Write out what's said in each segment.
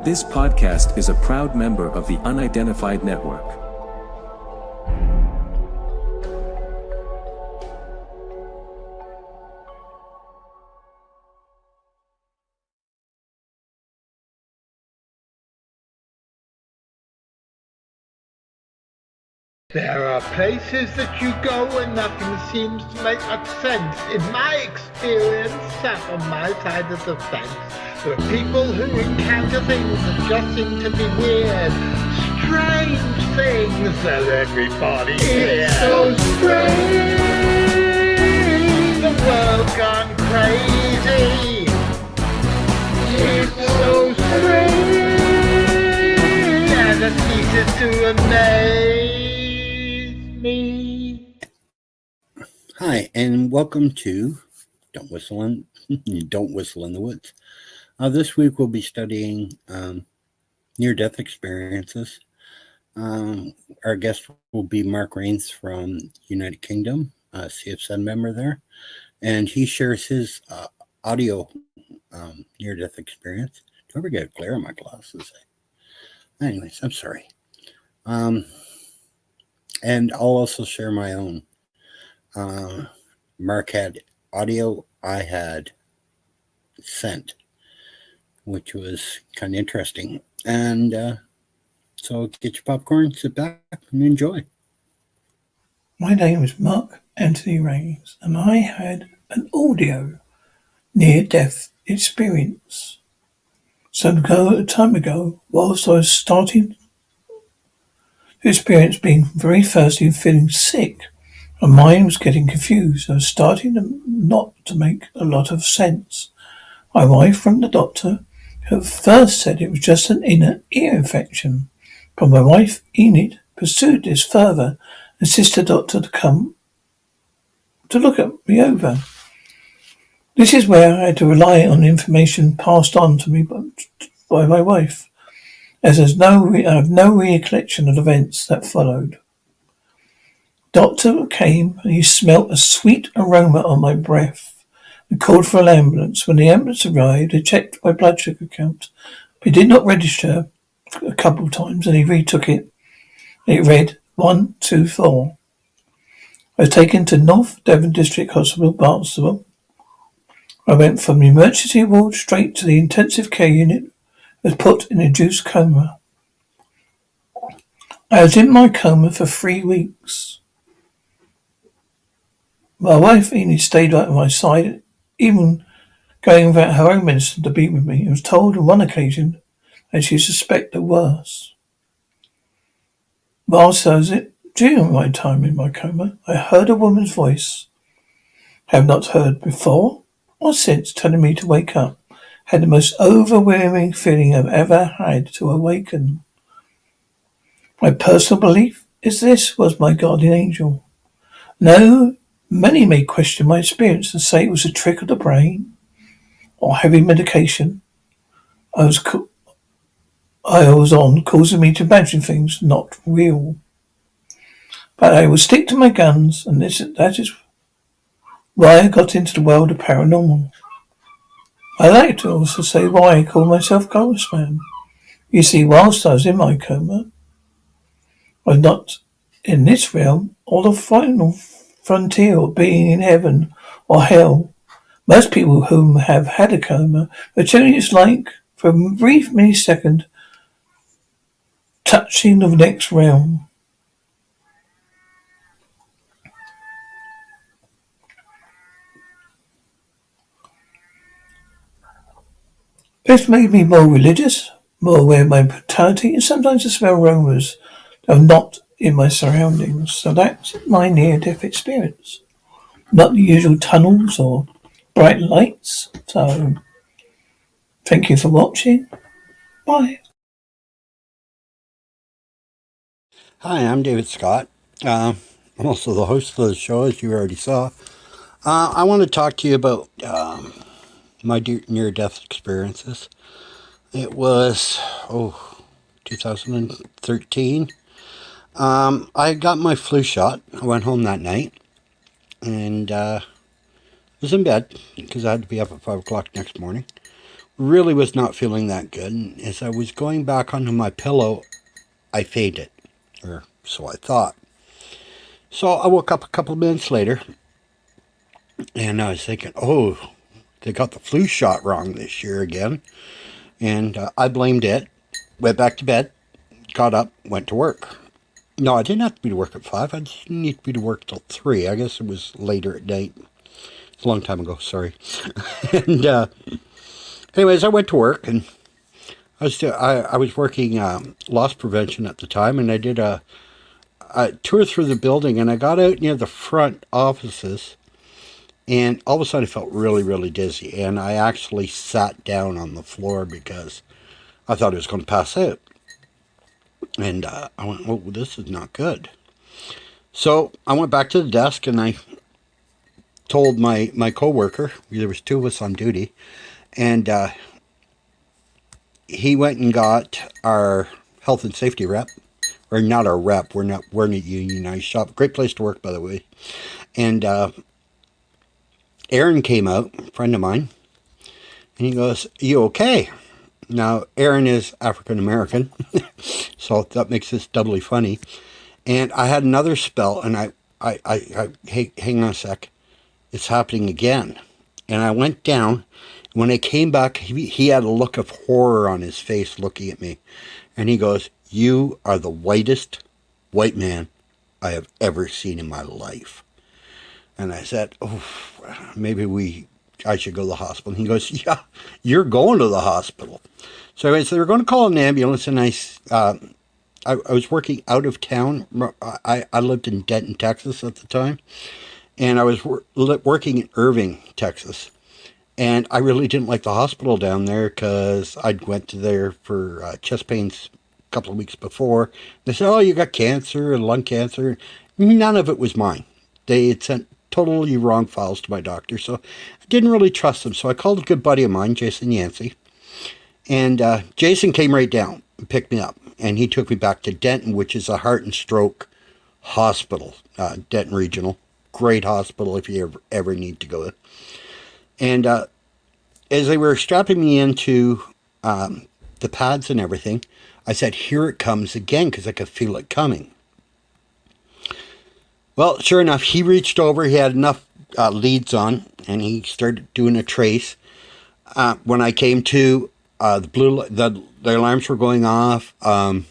This podcast is a proud member of the Unidentified Network. There are places that you go and nothing seems to make much sense. In my experience, sat on my side of the fence, there are people who encounter things that just seem to be weird, strange things that everybody hears. It's so strange, the world's gone crazy. It's so strange, and it ceases to amaze me. Hi, and welcome to Don't Whistle in the Woods. This week we'll be studying near-death experiences. Our guest will be Mark Rains from United Kingdom, CFZ member there, and he shares his audio near-death experience. Don't ever get glare in my glasses. Anyways, I'm sorry. And I'll also share my own. Mark had audio, I had scent, which was kind of interesting. And so get your popcorn, sit back, and enjoy. My name is Mark Anthony Rains, and I had an audio near-death experience. Some time ago, whilst I was starting to experience being very thirsty and feeling sick, my mind was getting confused. I was starting not to make a lot of sense. My wife from the doctor at first said it was just an inner ear infection, but my wife, Enid, pursued this further and insisted the doctor to come to look at me over. This is where I had to rely on information passed on to me by my wife, as I have no recollection of events that followed. Doctor came and he smelt a sweet aroma on my breath and called for an ambulance. When the ambulance arrived, he checked my blood sugar count. He did not register a couple of times and he retook it. It read 124. I was taken to North Devon District Hospital, Barnstable. I went from the emergency ward straight to the intensive care unit. I was put in a induced coma. I was in my coma for 3 weeks. My wife Enid stayed by my side, even going without her own medicine to be with me. I was told on one occasion that she suspected the worst. Whilst I was during my time in my coma, I heard a woman's voice I have not heard before or since, telling me to wake up. I had the most overwhelming feeling I've ever had to awaken. My personal belief is this was my guardian angel. No, many may question my experience and say it was a trick of the brain or heavy medication I was on, causing me to imagine things not real. But I will stick to my guns, and that is why I got into the world of paranormal. I like to also say why I call myself Ghost Man. You see, whilst I was in my coma, I was not in this realm or the final frontier of being in heaven or hell. Most people whom have had a coma are telling it's like, for a brief millisecond, touching the next realm. This made me more religious, more aware of my mortality, and sometimes I smell aromas that are not in my surroundings. So that's my near-death experience. Not the usual tunnels or bright lights. So, thank you for watching. Bye. Hi, I'm David Scott. I'm also the host of the show, as you already saw. I want to talk to you about my near-death experiences. It was, 2013. I got my flu shot. I went home that night and was in bed because I had to be up at 5 o'clock next morning. really was not feeling that good. And as I was going back onto my pillow, I fainted, or so I thought. So I woke up a couple of minutes later, and I was thinking, oh, they got the flu shot wrong this year again. And I blamed it, went back to bed, got up, went to work. No, I didn't have to be to work at 5. I didn't need to be to work till 3. I guess it was later at night. It's a long time ago, sorry. And anyways, I went to work, and I was working loss prevention at the time, and I did a tour through the building, and I got out near the front offices, and all of a sudden I felt really, really dizzy, and I actually sat down on the floor because I thought I was going to pass out. And I went, oh, this is not good. So I went back to the desk, and I told my coworker, there was 2 of us on duty, and he went and got our health and safety rep, or not our rep, we're in a unionized shop. Great place to work, by the way. And Aaron came out, a friend of mine, and he goes, you okay? Now, Aaron is African American, so that makes this doubly funny. And I had another spell, and hey, hang on a sec, it's happening again. And I went down. When I came back, he had a look of horror on his face looking at me. And he goes, you are the whitest white man I have ever seen in my life. And I said, oh, maybe I should go to the hospital. And he goes, yeah, you're going to the hospital. So anyways, they were going to call an ambulance, and I was working out of town. I lived in Denton, Texas at the time, and I was working in Irving, Texas. And I really didn't like the hospital down there because I'd went to there for chest pains a couple of weeks before. They said, oh, you got cancer and lung cancer. None of it was mine. They had sent totally wrong files to my doctor, so I didn't really trust them. So I called a good buddy of mine, Jason Yancey, and Jason came right down and picked me up, and he took me back to Denton, which is a heart and stroke hospital, Denton Regional. Great hospital if you ever need to go there. And as they were strapping me into the pads and everything, I said, here it comes again, because I could feel it coming. Well, sure enough, he reached over, he had enough leads on, and he started doing a trace. When I came to, the alarms were going off. The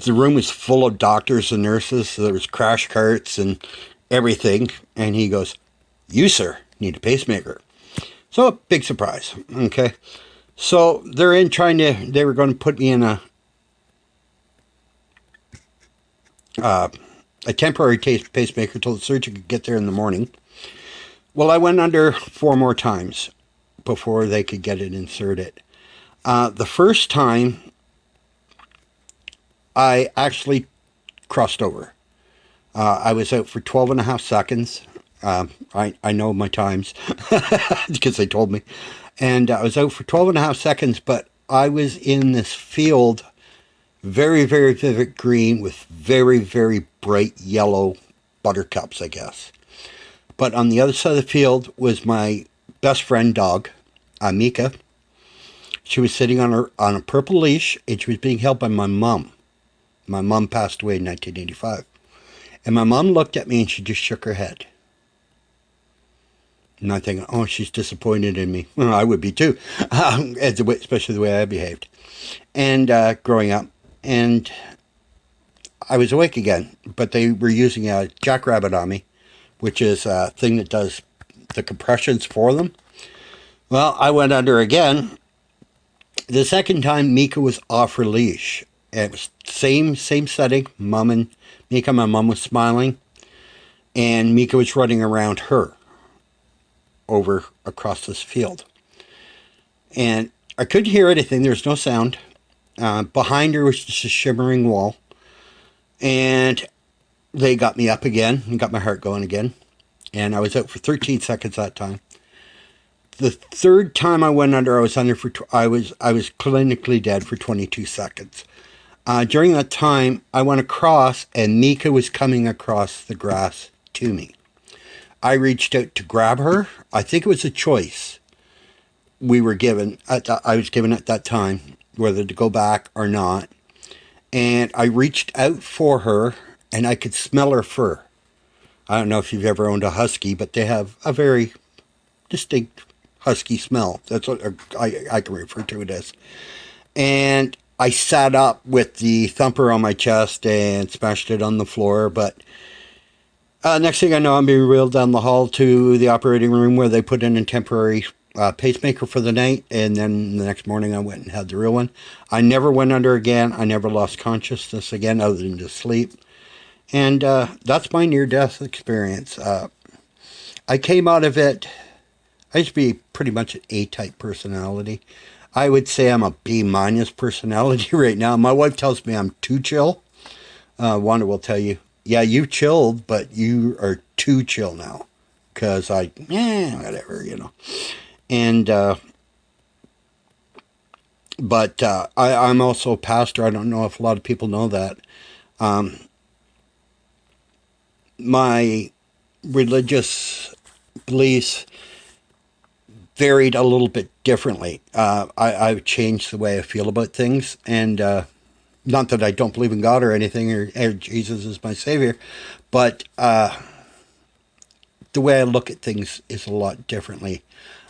room was full of doctors and nurses, so there was crash carts and everything. And he goes, you, sir, need a pacemaker. So, big surprise, okay? So, they were going to put me in a temporary pacemaker till the surgeon could get there in the morning. Well, I went under 4 more times before they could get it inserted. The first time, I actually crossed over. I was out for 12 and a half seconds. I know my times because they told me. And I was out for 12 and a half seconds, but I was in this field, very, very vivid green with very, very bright yellow buttercups, I guess. But on the other side of the field was my best friend dog, Mika. She was sitting on a purple leash, and she was being held by my mom. My mom passed away in 1985. And my mom looked at me, and she just shook her head. And I'm thinking, oh, she's disappointed in me. Well, I would be too, especially the way I behaved. And growing up. And I was awake again, but they were using a jackrabbit on me, which is a thing that does the compressions for them. Well, I went under again. The second time, Mika was off her leash. It was same setting. Mom and Mika, my mom was smiling, and Mika was running around her over across this field. And I couldn't hear anything. There was no sound. Behind her was just a shimmering wall. And they got me up again and got my heart going again. And I was out for 13 seconds that time. The third time I went under, I was clinically dead for 22 seconds. During that time, I went across, and Mika was coming across the grass to me. I reached out to grab her. I think it was a choice. we were given, I was given at that time, whether to go back or not. And I reached out for her, and I could smell her fur. I don't know if you've ever owned a husky, but they have a very distinct husky smell. That's what I can refer to it as. And I sat up with the thumper on my chest and smashed it on the floor. But next thing I know, I'm being wheeled down the hall to the operating room where they put in a temporary pacemaker for the night. And then the next morning I went and had the real one. I never went under again. I never lost consciousness again other than to sleep. And that's my near-death experience. I came out of it, I used to be pretty much an A-type personality. I would say I'm a B- personality right now. My wife tells me I'm too chill. Wanda will tell you, yeah, you chilled, but you are too chill now. Because whatever, you know. And, but I'm also a pastor. I don't know if a lot of people know that. My religious beliefs varied a little bit differently. I've changed the way I feel about things, and not that I don't believe in God or anything, or Jesus is my savior, but the way I look at things is a lot differently.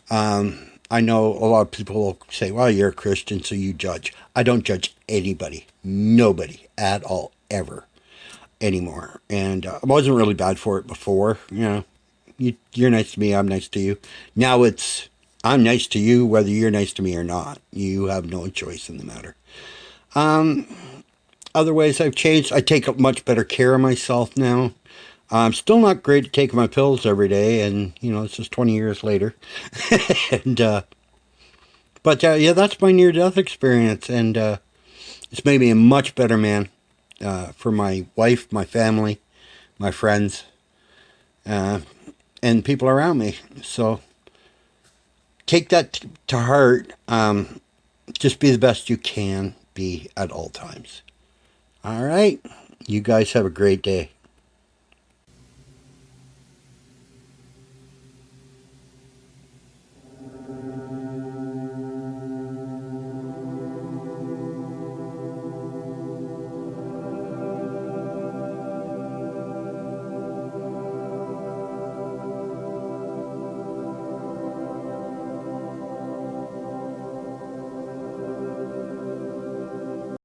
I know a lot of people will say, well, you're a Christian, so you judge. I don't judge anybody, nobody at all, ever, anymore. And I wasn't really bad for it before. You know, you're nice to me, I'm nice to you. Now it's, I'm nice to you whether you're nice to me or not. You have no choice in the matter. Other ways I've changed, I take much better care of myself now. I'm still not great at taking my pills every day, and, you know, this is 20 years later. And, but yeah, that's my near-death experience, and it's made me a much better man for my wife, my family, my friends, and people around me. So take that to heart. Just be the best you can be at all times. All right. You guys have a great day.